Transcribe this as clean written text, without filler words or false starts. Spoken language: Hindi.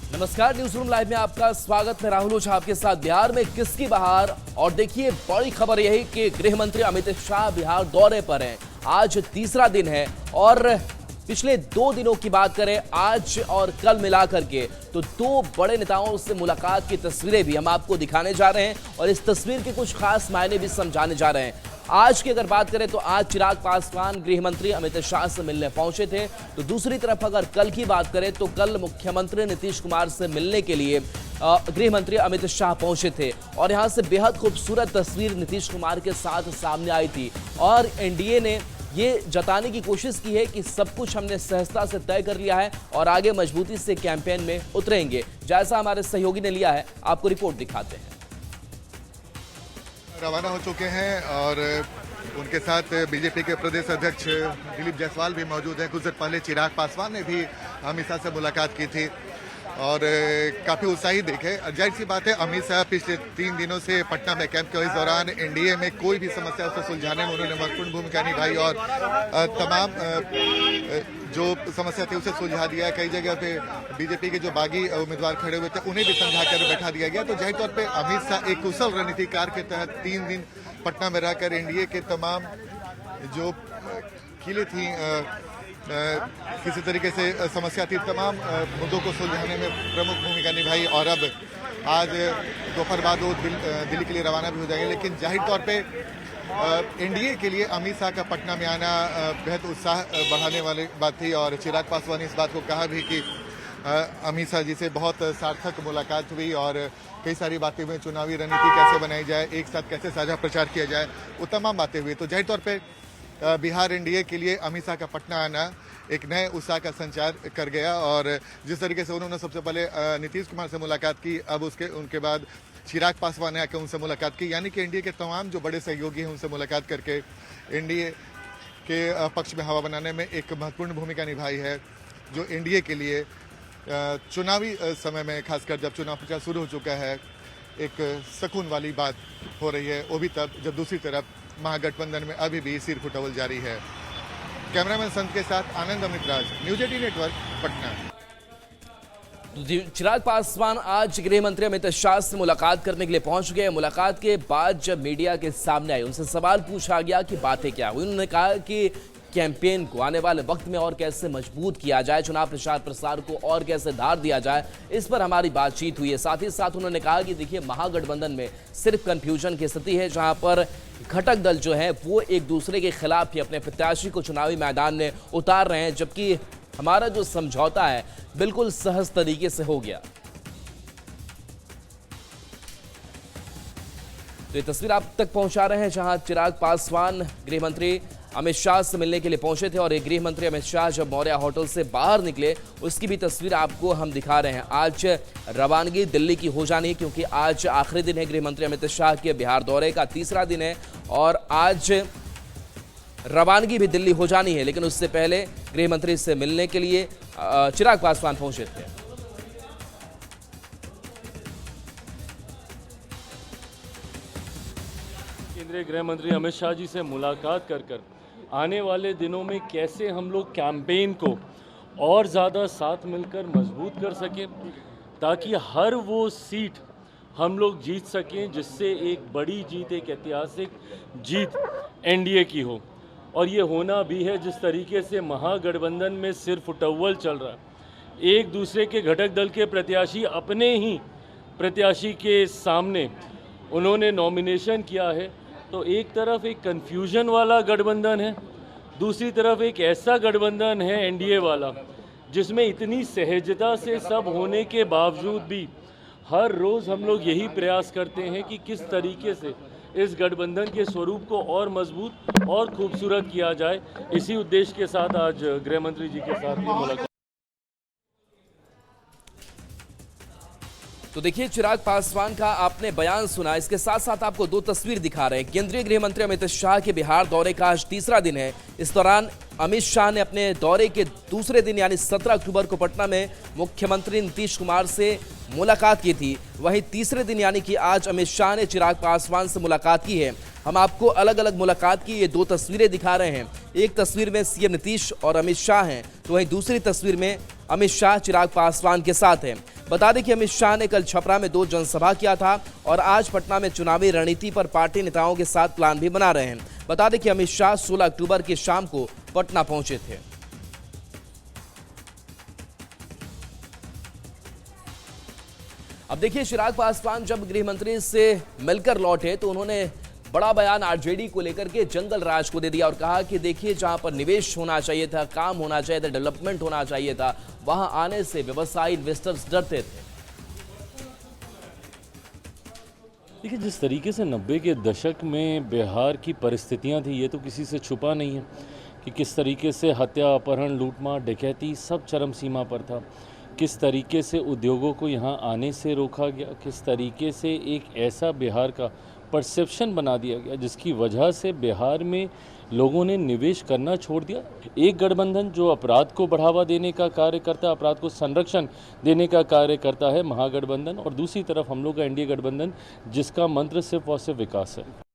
नमस्कार, न्यूज रूम लाइव में आपका स्वागत है। राहुल ओझा आपके साथ। बिहार में किसकी बहार, और देखिए बड़ी खबर यही कि गृह मंत्री अमित शाह बिहार दौरे पर हैं। आज तीसरा दिन है और पिछले 2 दिनों की बात करें आज और कल मिलाकर के तो 2 बड़े नेताओं से मुलाकात की तस्वीरें भी हम आपको दिखाने जा रहे हैं और इस तस्वीर के कुछ खास मायने भी समझाने जा रहे हैं। आज की अगर बात करें तो आज चिराग पासवान गृह मंत्री अमित शाह से मिलने पहुंचे थे, तो दूसरी तरफ अगर कल की बात करें तो कल मुख्यमंत्री नीतीश कुमार से मिलने के लिए गृह मंत्री अमित शाह पहुंचे थे और यहां से बेहद खूबसूरत तस्वीर नीतीश कुमार के साथ सामने आई थी और एनडीए ने ये जताने की कोशिश की है कि सब कुछ हमने सहजता से तय कर लिया है और आगे मजबूती से कैंपेन में उतरेंगे। जैसा हमारे सहयोगी ने लिया है, आपको रिपोर्ट दिखाते हैं। रवाना हो चुके हैं और उनके साथ बीजेपी के प्रदेश अध्यक्ष दिलीप जायसवाल भी मौजूद हैं। कुछ देर पहले चिराग पासवान ने भी अमित शाह से मुलाकात की थी और काफी उत्साही दिखे। जाहिर सी बात है, अमित शाह पिछले 3 दिनों से पटना में कैंप के इस दौरान एनडीए में कोई भी समस्या उसे सुलझाने में उन्होंने महत्वपूर्ण भूमिका निभाई और तमाम जो समस्या थी उसे सुलझा दिया। कई जगह पे बीजेपी के जो बागी उम्मीदवार खड़े हुए थे उन्हें भी समझा कर बैठा दिया गया। तो जाहिर तौर पे अमित शाह एक कुशल रणनीतिकार के तहत 3 दिन पटना में रहकर एनडीए के तमाम जो किले थी, किसी तरीके से समस्या थी, तमाम मुद्दों को सुलझाने में प्रमुख भूमिका निभाई और अब आज दोपहर बाद वो दिल्ली के लिए रवाना भी हो जाएंगे। लेकिन जाहिर तौर पे एनडीए के लिए अमित शाह का पटना में आना बेहद उत्साह बढ़ाने वाली बात थी और चिराग पासवान ने इस बात को कहा भी कि अमित शाह जी से बहुत सार्थक मुलाकात हुई और कई सारी बातें हुई। चुनावी रणनीति कैसे बनाई जाए, एक साथ कैसे साझा प्रचार किया जाए, वो तमाम बातें हुई। तो जाहिर तौर पे बिहार एनडीए के लिए अमित शाह का पटना आना एक नए उत्साह का संचार कर गया और जिस तरीके से उन्होंने सबसे पहले नीतीश कुमार से मुलाकात की, अब उनके बाद चिराग पासवान ने आकर उनसे मुलाकात की, यानी कि एनडीए के तमाम जो बड़े सहयोगी हैं उनसे मुलाकात करके एनडीए के पक्ष में हवा बनाने में एक महत्वपूर्ण भूमिका निभाई है, जो एनडीए के लिए चुनावी समय में, खासकर जब चुनाव प्रचार शुरू हो चुका है, एक सुकून वाली बात हो रही है। वो भी तब जब दूसरी तरफ महागठबंधन में अभी भी सिर फुटवल जारी है। कैमरामैन संत के साथ आनंद अमित राज, न्यूज 18 नेटवर्क, पटना। चिराग पासवान आज गृह मंत्री अमित शाह से मुलाकात करने के लिए पहुंच गए। मुलाकात के बाद जब मीडिया के सामने आए, उनसे सवाल पूछा गया कि बातें क्या हुई। उन्होंने कहा कि कैंपेन को आने वाले वक्त में और कैसे मजबूत किया जाए, चुनाव प्रचार प्रसार को और कैसे धार दिया जाए, इस पर हमारी बातचीत हुई है। साथ ही साथ उन्होंने कहा कि देखिए महागठबंधन में सिर्फ कंफ्यूजन की स्थिति है, जहां पर घटक दल जो है वो एक दूसरे के खिलाफ ही अपने प्रत्याशी को चुनावी मैदान में उतार रहे हैं, जबकि हमारा जो समझौता है बिल्कुल सहज तरीके से हो गया। तो ये तस्वीर आप तक पहुंचा रहे हैं जहां चिराग पासवान गृह मंत्री अमित शाह से मिलने के लिए पहुंचे थे और एक गृह मंत्री अमित शाह जब मौर्या होटल से बाहर निकले उसकी भी तस्वीर आपको हम दिखा रहे हैं। आज रवानगी दिल्ली की हो जानी है क्योंकि आज आखिरी दिन है गृह मंत्री अमित शाह के बिहार दौरे का, तीसरा दिन है और आज रवानगी भी दिल्ली हो जानी है। लेकिन उससे पहले गृह मंत्री से मिलने के लिए चिराग पासवान पहुंचे थे। केंद्रीय गृह मंत्री अमित शाह जी से मुलाकात कर आने वाले दिनों में कैसे हम लोग कैंपेन को और ज़्यादा साथ मिलकर मजबूत कर सकें, ताकि हर वो सीट हम लोग जीत सकें जिससे एक बड़ी जीत, एक ऐतिहासिक जीत एनडीए की हो। और ये होना भी है जिस तरीके से महागठबंधन में सिर फुटव्वल चल रहा है, एक दूसरे के घटक दल के प्रत्याशी अपने ही प्रत्याशी के सामने उन्होंने नॉमिनेशन किया है। तो एक तरफ एक कन्फ्यूजन वाला गठबंधन है, दूसरी तरफ एक ऐसा गठबंधन है एनडीए वाला जिसमें इतनी सहजता से सब होने के बावजूद भी हर रोज़ हम लोग यही प्रयास करते हैं कि किस तरीके से इस गठबंधन के स्वरूप को और मजबूत और खूबसूरत किया जाए। इसी उद्देश्य के साथ आज गृह मंत्री जी के साथ ये मुलाकात। तो देखिए चिराग पासवान का आपने बयान सुना, इसके साथ साथ आपको 2 तस्वीर दिखा रहे हैं। केंद्रीय गृह मंत्री अमित शाह के बिहार दौरे का आज तीसरा दिन है। इस दौरान अमित शाह ने अपने दौरे के दूसरे दिन यानी 17 अक्टूबर को पटना में मुख्यमंत्री नीतीश कुमार से मुलाकात की थी। वहीं तीसरे दिन यानी कि आज अमित शाह ने चिराग पासवान से मुलाकात की है। हम आपको अलग अलग मुलाकात की ये 2 तस्वीरें दिखा रहे हैं। एक तस्वीर में सीएम नीतीश और अमित शाह हैं, तो वहीं दूसरी तस्वीर में अमित शाह चिराग पासवान के साथ हैं। बता दें कि अमित शाह ने कल छपरा में 2 जनसभा किया था और आज पटना में चुनावी रणनीति पर पार्टी नेताओं के साथ प्लान भी बना रहे हैं। बता दें कि अमित शाह 16 अक्टूबर की शाम को पटना पहुंचे थे। अब देखिए, चिराग पासवान जब गृह मंत्री से मिलकर लौटे तो उन्होंने बड़ा बयान आरजेडी को लेकर के जंगल राज को दे दिया और कहा कि देखिए, जहां पर निवेश होना चाहिए था, काम होना चाहिए था, डेवलपमेंट होना चाहिए था, वहां आने से व्यवसायी इन्वेस्टर्स डरते थे। देखिए, जिस तरीके से 90 के दशक में बिहार की परिस्थितियां थी, ये तो किसी से छुपा नहीं है कि किस तरीके से हत्या, अपहरण, लूटमार, डकैती सब चरम सीमा पर था। किस तरीके से उद्योगों को यहाँ आने से रोका गया, किस तरीके से एक ऐसा बिहार का परसेप्शन बना दिया गया जिसकी वजह से बिहार में लोगों ने निवेश करना छोड़ दिया। एक गठबंधन जो अपराध को बढ़ावा देने का कार्य करता है, अपराध को संरक्षण देने का कार्य करता है, महागठबंधन, और दूसरी तरफ हम लोग का एनडीए गठबंधन जिसका मंत्र सिर्फ और सिर्फ विकास है।